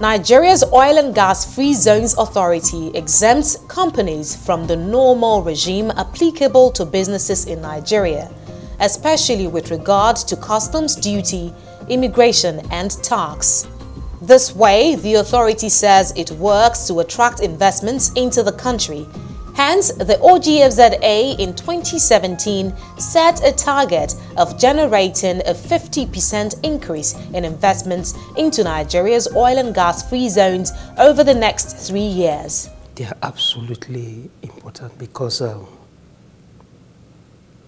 Nigeria's Oil and Gas Free Zones Authority exempts companies from the normal regime applicable to businesses in Nigeria, especially with regard to customs duty, immigration and tax. This way, the authority says it works to attract investments into the country. Hence, the OGFZA in 2017 set a target of generating a 50% increase in investments into Nigeria's oil and gas free zones over the next 3 years. They are absolutely important because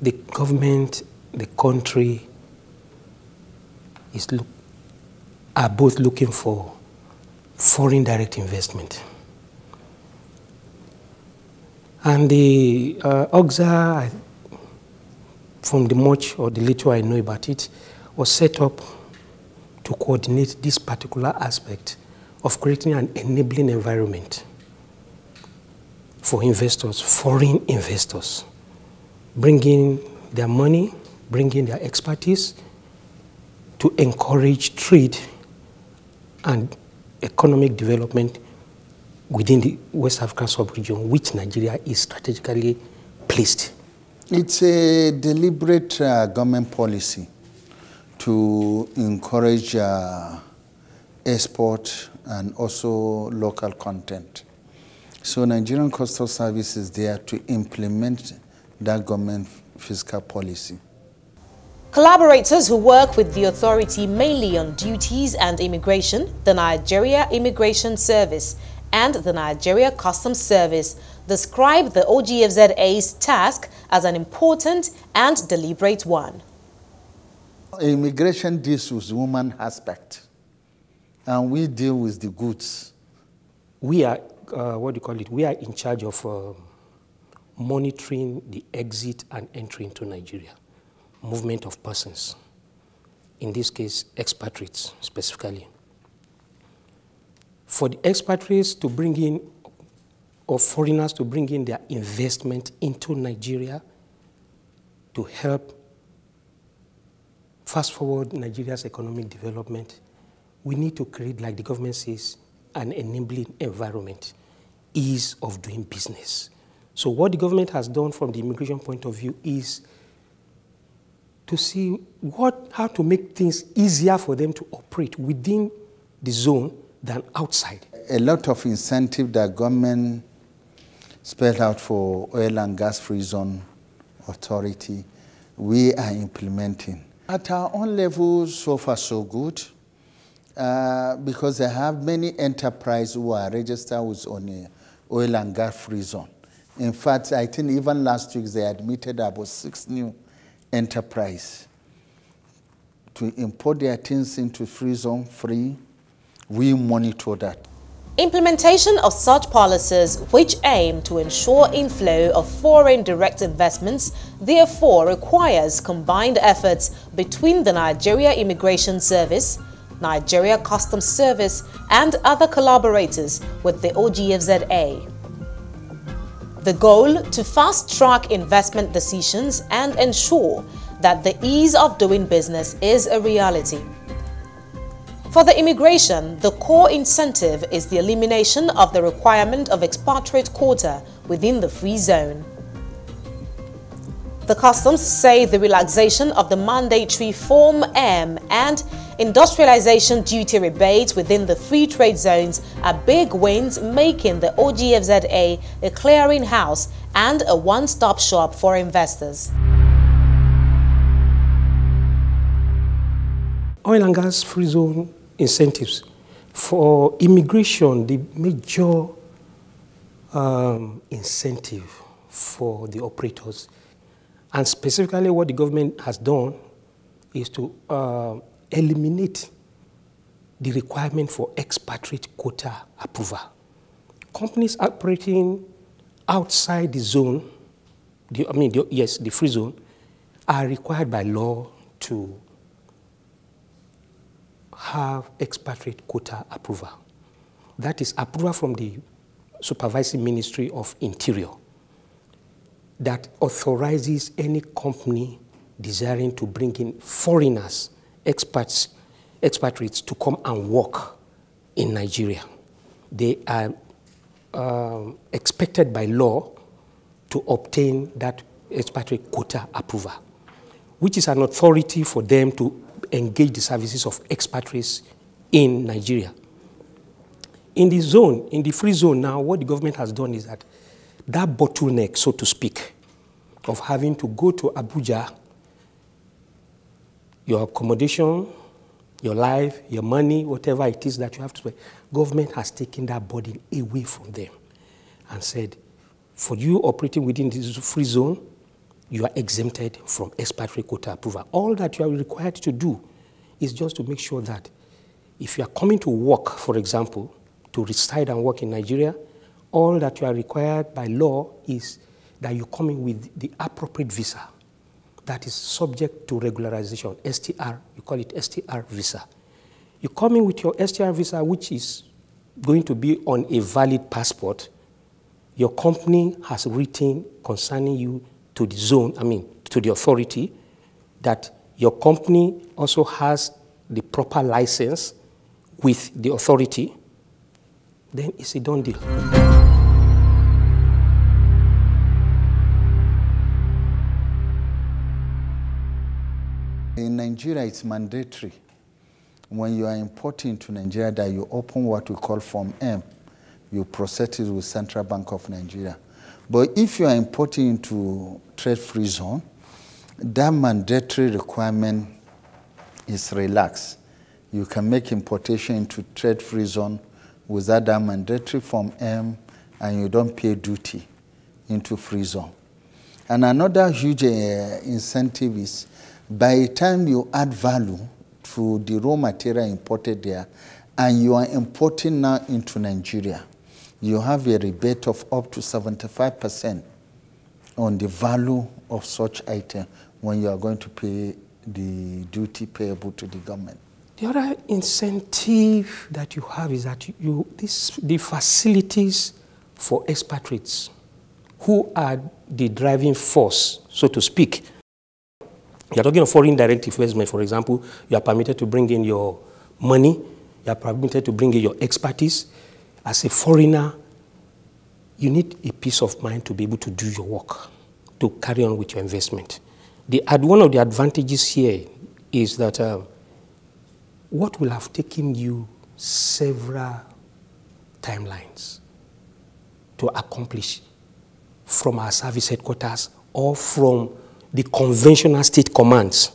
the government, the country are both looking for foreign direct investment. And the OGFZA, from the much or the little I know about it, was set up to coordinate this particular aspect of creating an enabling environment for investors, foreign investors, bringing their money, bringing their expertise to encourage trade and economic development within the West African sub-region, which Nigeria is strategically placed. It's a deliberate government policy to encourage export and also local content. So Nigerian Coastal Service is there to implement that government fiscal policy. Collaborators who work with the authority mainly on duties and immigration, the Nigeria Immigration Service and the Nigeria Customs Service, describe the OGFZA's task as an important and deliberate one. Immigration deals with the human aspect, and we deal with the goods. We are, we are in charge of monitoring the exit and entry into Nigeria, movement of persons, in this case, expatriates specifically. For the expatriates to bring in, or foreigners to bring in their investment into Nigeria to help fast forward Nigeria's economic development, we need to create, like the government says, an enabling environment, ease of doing business. So what the government has done from the immigration point of view is to see how to make things easier for them to operate within the zone than outside. A lot of incentive that government spelled out for oil and gas free zone authority, we are implementing. At our own level, so far so good, because they have many enterprises who are registered with on a oil and gas free zone. In fact, I think even last week they admitted about 6 new enterprises to import their things into free zone free. We monitor that. Implementation of such policies, which aim to ensure inflow of foreign direct investments, therefore requires combined efforts between the Nigeria Immigration Service, Nigeria Customs Service, and other collaborators with the OGFZA. The goal to fast-track investment decisions and ensure that the ease of doing business is a reality. For the immigration, the core incentive is the elimination of the requirement of expatriate quota within the free zone. The customs say the relaxation of the mandatory Form M and industrialization duty rebates within the free trade zones are big wins, making the OGFZA a clearinghouse and a one-stop shop for investors. Oil and gas free zone incentives. For immigration, the major incentive for the operators, and specifically what the government has done, is to eliminate the requirement for expatriate quota approval. Companies operating outside the zone, the free zone, are required by law to have expatriate quota approval. That is approval from the Supervising Ministry of Interior that authorizes any company desiring to bring in foreigners, expatriates to come and work in Nigeria. They are expected by law to obtain that expatriate quota approval, which is an authority for them to engage the services of expatriates in Nigeria. In the zone, in the free zone now, what the government has done is that bottleneck, so to speak, of having to go to Abuja, your accommodation, your life, your money, whatever it is that you have to pay, government has taken that burden away from them and said, for you operating within this free zone, you are exempted from expatriate quota approval. All that you are required to do is just to make sure that if you are coming to work, for example, to reside and work in Nigeria, all that you are required by law is that you come in with the appropriate visa that is subject to regularization, STR, you call it STR visa. You come in with your STR visa, which is going to be on a valid passport. Your company has written concerning you to the zone, to the authority, that your company also has the proper license with the authority, then it's a done deal. In Nigeria, it's mandatory when you are importing to Nigeria that you open what we call Form M. You process it with Central Bank of Nigeria. But if you are importing into trade-free zone, that mandatory requirement is relaxed. You can make importation into trade-free zone without that mandatory Form M, and you don't pay duty into free zone. And another huge incentive is by the time you add value to the raw material imported there, and you are importing now into Nigeria, you have a rebate of up to 75% on the value of such item when you are going to pay the duty payable to the government. The other incentive that you have is that the facilities for expatriates who are the driving force, so to speak. You're talking of foreign direct investment, for example, you are permitted to bring in your money, you are permitted to bring in your expertise. As a foreigner, you need a peace of mind to be able to do your work, to carry on with your investment. One of the advantages here is that what will have taken you several timelines to accomplish from our service headquarters or from the conventional state commands,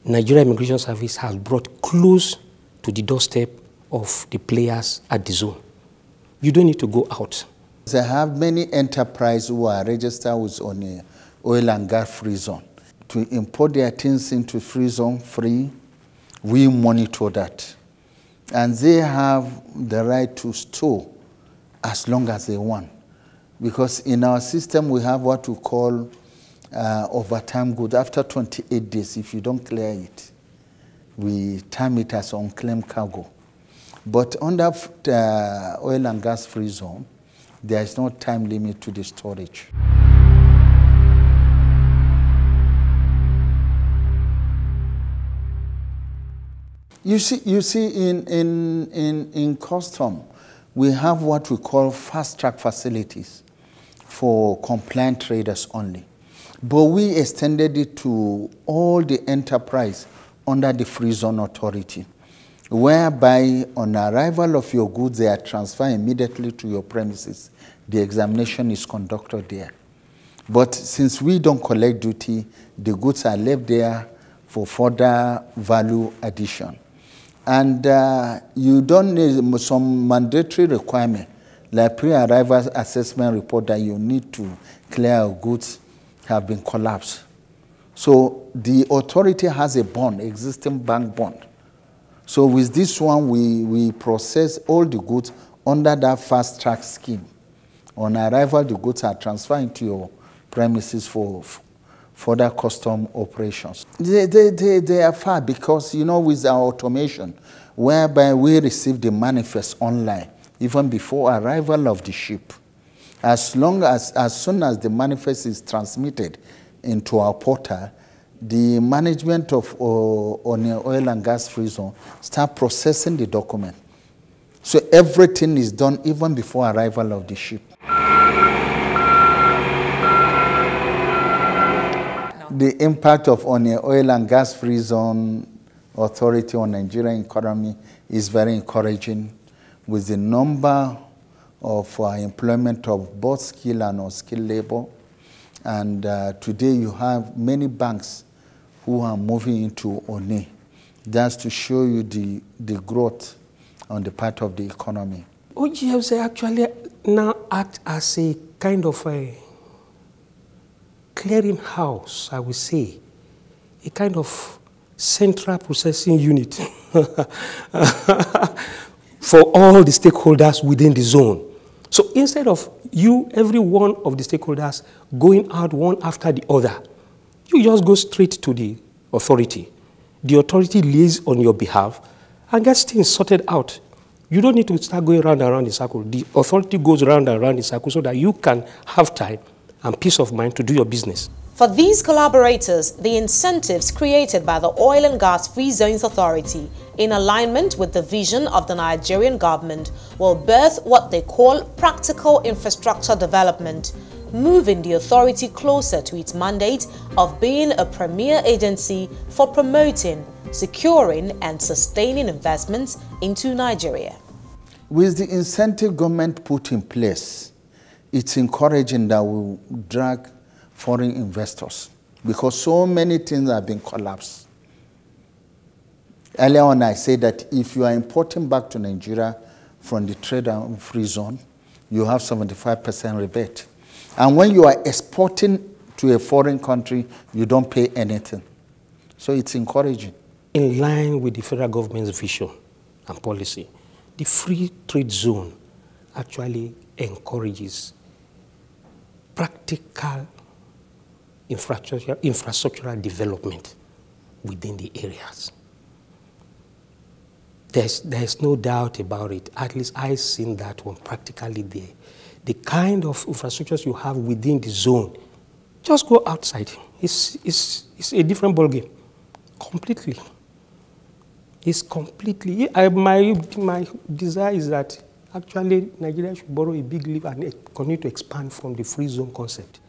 Nigeria Immigration Service has brought close to the doorstep of the players at the zone. You don't need to go out. They have many enterprises who are registered with on a oil and gas free zone. To import their things into free zone free, we monitor that. And they have the right to store as long as they want. Because in our system, we have what we call overtime good. After 28 days, if you don't clear it, we term it as unclaimed cargo. But under the oil and gas free zone, there is no time limit to the storage. You see, in custom, we have what we call fast-track facilities for compliant traders only. But we extended it to all the enterprise under the Free Zone Authority, whereby on arrival of your goods, they are transferred immediately to your premises. The examination is conducted there. But since we don't collect duty, the goods are left there for further value addition. And you don't need some mandatory requirement, like pre-arrival assessment report that you need to clear goods have been collapsed. So the authority has a bond, existing bank bond. So with this one, we process all the goods under that fast-track scheme. On arrival, the goods are transferred into your premises for further custom operations. They are far because, you know, with our automation, whereby we receive the manifest online, even before arrival of the ship. As soon as the manifest is transmitted into our portal, the management of on the oil and gas free zone start processing the document. So everything is done even before arrival of the ship. The impact of on the oil and gas free zone authority on Nigerian economy is very encouraging, with the number of employment of both skilled and unskilled labor. And today you have many banks who are moving into ONE. That's to show you the growth on the part of the economy. OGFZA actually now act as a kind of a clearing house, I would say, a kind of central processing unit for all the stakeholders within the zone. So instead of every one of the stakeholders going out one after the other, you just go straight to the authority. The authority liaises on your behalf and gets things sorted out. You don't need to start going round and round the circle. The authority goes round and round the circle so that you can have time and peace of mind to do your business. For these collaborators, the incentives created by the Oil and Gas Free Zones Authority, in alignment with the vision of the Nigerian government, will birth what they call practical infrastructure development, moving the authority closer to its mandate of being a premier agency for promoting, securing and sustaining investments into Nigeria. With the incentive government put in place, it's encouraging that we drag foreign investors, because so many things have been collapsed. Earlier on, I said that if you are importing back to Nigeria from the trade and free zone, you have 75% rebate. And when you are exporting to a foreign country, you don't pay anything. So it's encouraging. In line with the federal government's vision and policy, the free trade zone actually encourages practical infrastructural development within the areas. There's no doubt about it. At least I've seen that one practically there. The kind of infrastructures you have within the zone, just go outside. It's a different ballgame, completely. It's completely. My desire is that actually Nigeria should borrow a big leap and continue to expand from the free zone concept.